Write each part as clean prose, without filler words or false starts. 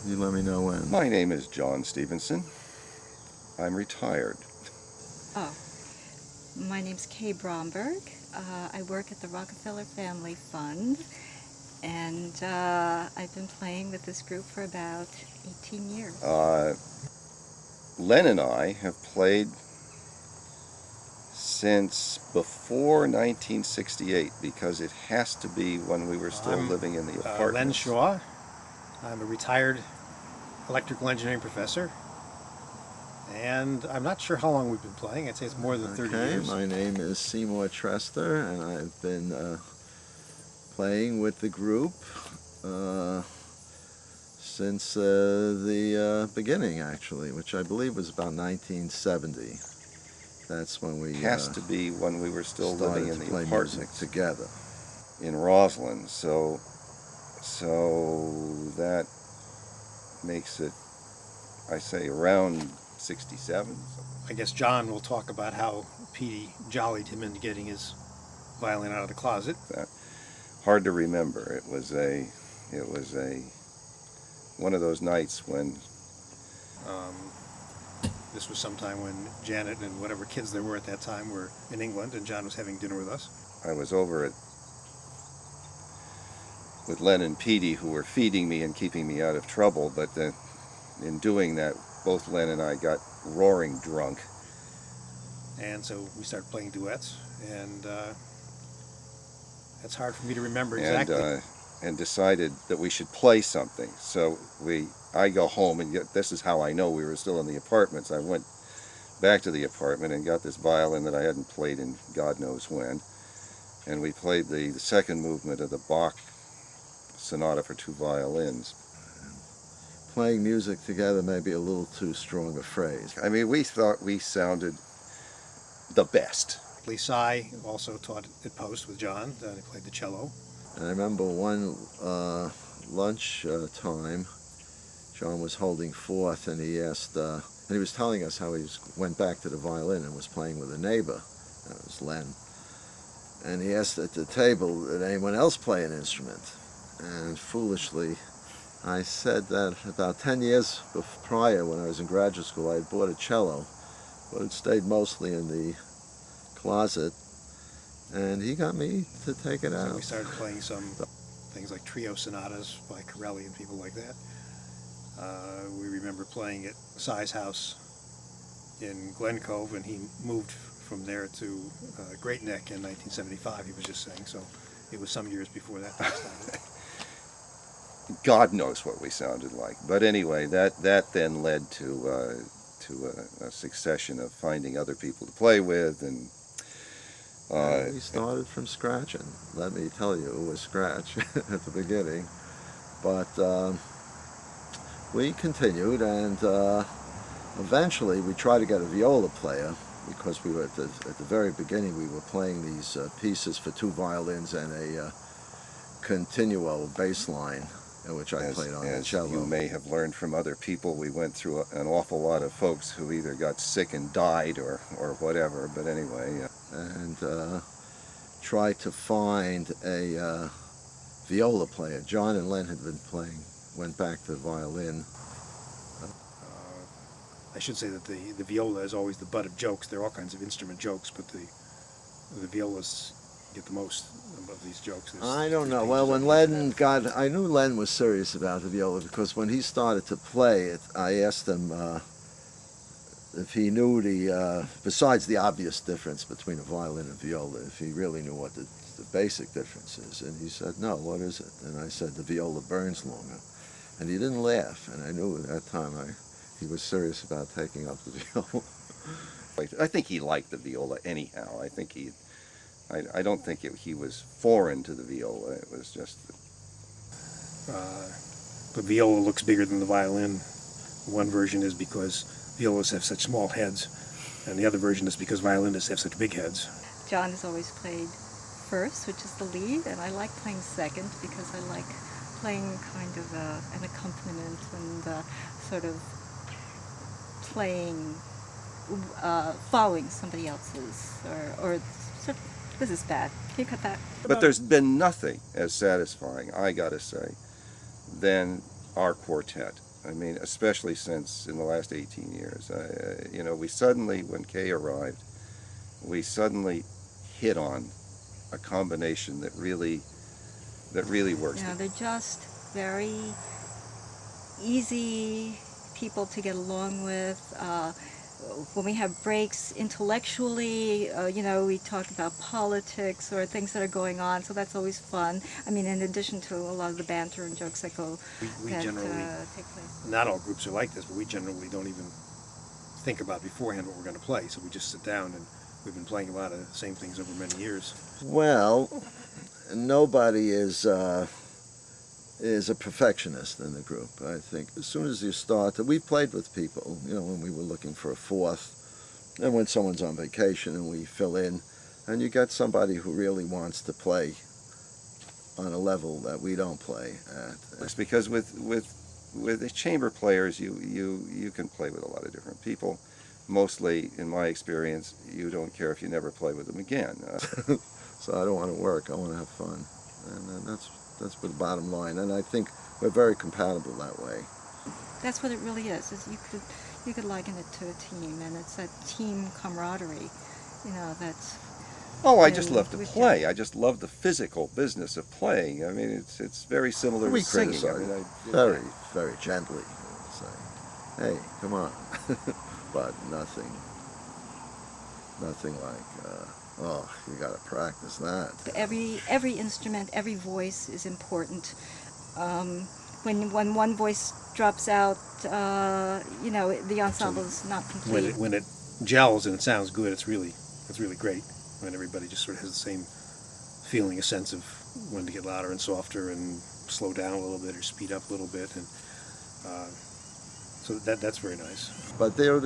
You let me know when. My name is John Stevenson. I'm retired. Oh, my name's Kay Bromberg. I work at the Rockefeller Family Fund, and I've been playing with this group for about 18 years. Len and I have played since before 1968 because it has to be when we were still living in the apartments. Len Shaw. I'm a retired electrical engineering professor, and I'm not sure how long we've been playing. I'd say it's more than 30 years. My name is Seymour Trester, and I've been playing with the group since the beginning, actually, which I believe was about 1970. That's when we has to be when we were still living in the play apartments together in Roslyn. So that makes it, I say, around 67. I guess John will talk about how Petey jollied him into getting his violin out of the closet. Hard to remember. It was one of those nights when this was sometime when Janet and whatever kids there were at that time were in England, and John was having dinner with us. I was over with Len and Petey, who were feeding me and keeping me out of trouble, but in doing that, both Len and I got roaring drunk. And so we started playing duets, and that's hard for me to remember exactly. And decided that we should play something. So I go home, and this is how I know we were still in the apartments. I went back to the apartment and got this violin that I hadn't played in God knows when, and we played the second movement of the Bach Sonata for Two Violins. Playing music together may be a little too strong a phrase. I mean, we thought we sounded the best. Lee Sy also taught at Post with John. He played the cello. And I remember one lunch time, John was holding forth, and he asked, and he was telling us how he went back to the violin and was playing with a neighbor. That was Len. And he asked at the table, did anyone else play an instrument? And foolishly, I said that about 10 years prior, when I was in graduate school, I had bought a cello, but it stayed mostly in the closet. And he got me to take it out. So we started playing some things like trio sonatas by Corelli and people like that. We remember playing at Sy's house in Glen Cove, and he moved from there to Great Neck in 1975, he was just saying, so it was some years before that started. God knows what we sounded like. But anyway, that then led to a succession of finding other people to play with, and we started from scratch, and let me tell you, it was scratch at the beginning. But we continued, and eventually we tried to get a viola player, because we were at the very beginning we were playing these pieces for two violins and a continuo bass line, which I played on the cello. As you may have learned from other people, we went through an awful lot of folks who either got sick and died or whatever, but anyway. And tried to find a viola player. John and Len had been playing, went back to the violin. I should say that the viola is always the butt of jokes. There are all kinds of instrument jokes, but the violas get the most of these jokes. I don't know. Well, when Len I knew Len was serious about the viola, because when he started to play it, I asked him if he knew besides the obvious difference between a violin and viola, if he really knew what the basic difference is. And he said, no, what is it? And I said, the viola burns longer. And he didn't laugh, and I knew at that time he was serious about taking up the viola. I think he liked the viola anyhow. I think I don't think he was foreign to the viola. It was just the viola looks bigger than the violin. One version is because violas have such small heads, and the other version is because violinists have such big heads. John has always played first, which is the lead, and I like playing second because I like playing kind of an accompaniment and sort of playing, following somebody else's, or sort of, this is bad. Can you cut that? But there's been nothing as satisfying, I gotta say, than our quartet. I mean, especially since in the last 18 years. You know, we suddenly, when Kay arrived, we suddenly hit on a combination that really works. You know, they're just very easy people to get along with. When we have breaks intellectually, you know, we talk about politics or things that are going on, so that's always fun. I mean, in addition to a lot of the banter and jokes that We generally, take place. not all groups are like this, but we generally don't even think about beforehand what we're going to play. So we just sit down, and we've been playing a lot of the same things over many years. Well, nobody is a perfectionist in the group. I think as soon as you start, we've played with people, you know, when we were looking for a fourth, and when someone's on vacation and we fill in, and you get somebody who really wants to play on a level that we don't play at. It's because with the chamber players, you can play with a lot of different people. Mostly, in my experience, you don't care if you never play with them again. So I don't want to work. I want to have fun, and that's the bottom line. And I think we're very compatible that way. That's what it really is you could liken it to a team, and it's that team camaraderie, you know, that's... Oh, I just love to we've play. I just love the physical business of playing. I mean, it's very similar We to singing. criticize very, very gently. Say, hey, come on. But nothing like, oh, you got to practice that. Every instrument, every voice is important. When one voice drops out, you know, the ensemble is not complete. When it gels and it sounds good, it's really great. When everybody just sort of has the same feeling, a sense of when to get louder and softer and slow down a little bit or speed up a little bit, and so that's very nice. But there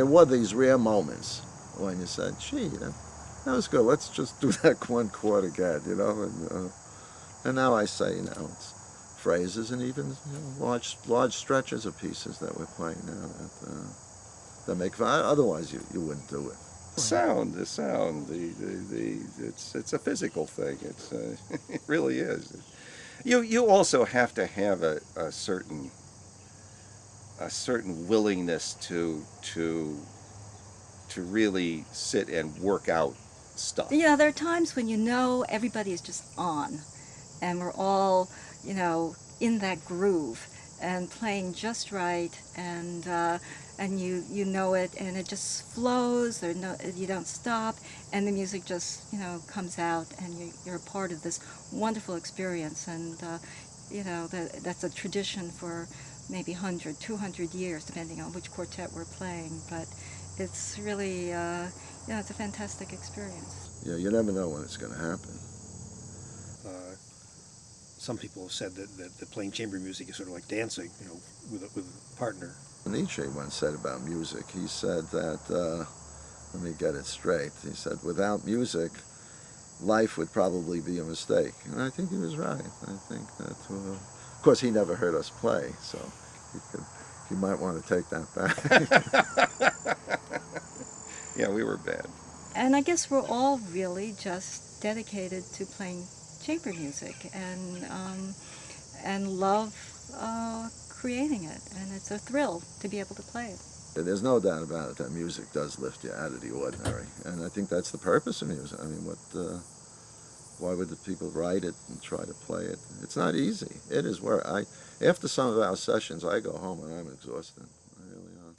were these rare moments when you said, gee, that was good. Let's just do that one chord again, you know. And now I say, you know, it's phrases and even, you know, large stretches of pieces that we're playing now that make fun. Otherwise you wouldn't do it. The sound, it's a physical thing. It really is. You also have to have a certain willingness to really sit and work out stuff. You know, there are times when you know everybody is just on, and we're all, you know, in that groove and playing just right, and you know it, and it just flows. You don't stop, and the music just, you know, comes out, and you're a part of this wonderful experience. And you know, that's a tradition for maybe 100, 200 years, depending on which quartet we're playing. But it's really, you know, it's a fantastic experience. Yeah, you never know when it's going to happen. Some people have said that playing chamber music is sort of like dancing, you know, with a partner. Nietzsche once said about music, he said that, let me get it straight, he said, without music, life would probably be a mistake. And I think he was right. I think that, of course, he never heard us play, so you might want to take that back. Yeah, we were bad. And I guess we're all really just dedicated to playing chamber music and love creating it, and it's a thrill to be able to play it. There's no doubt about it that music does lift you out of the ordinary, and I think that's the purpose of music. I mean, why would the people write it and try to play it? It's not easy. It is work. After some of our sessions, I go home and I'm exhausted. I really am.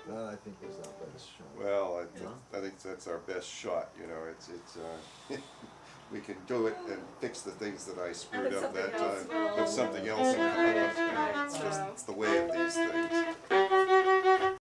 That I think was our best shot. Well, Yeah. I think that's our best shot, you know, we can do it and fix the things that I screwed then up that something else time, will- but something else will come up. Right, It's just, so- it's the way of these things.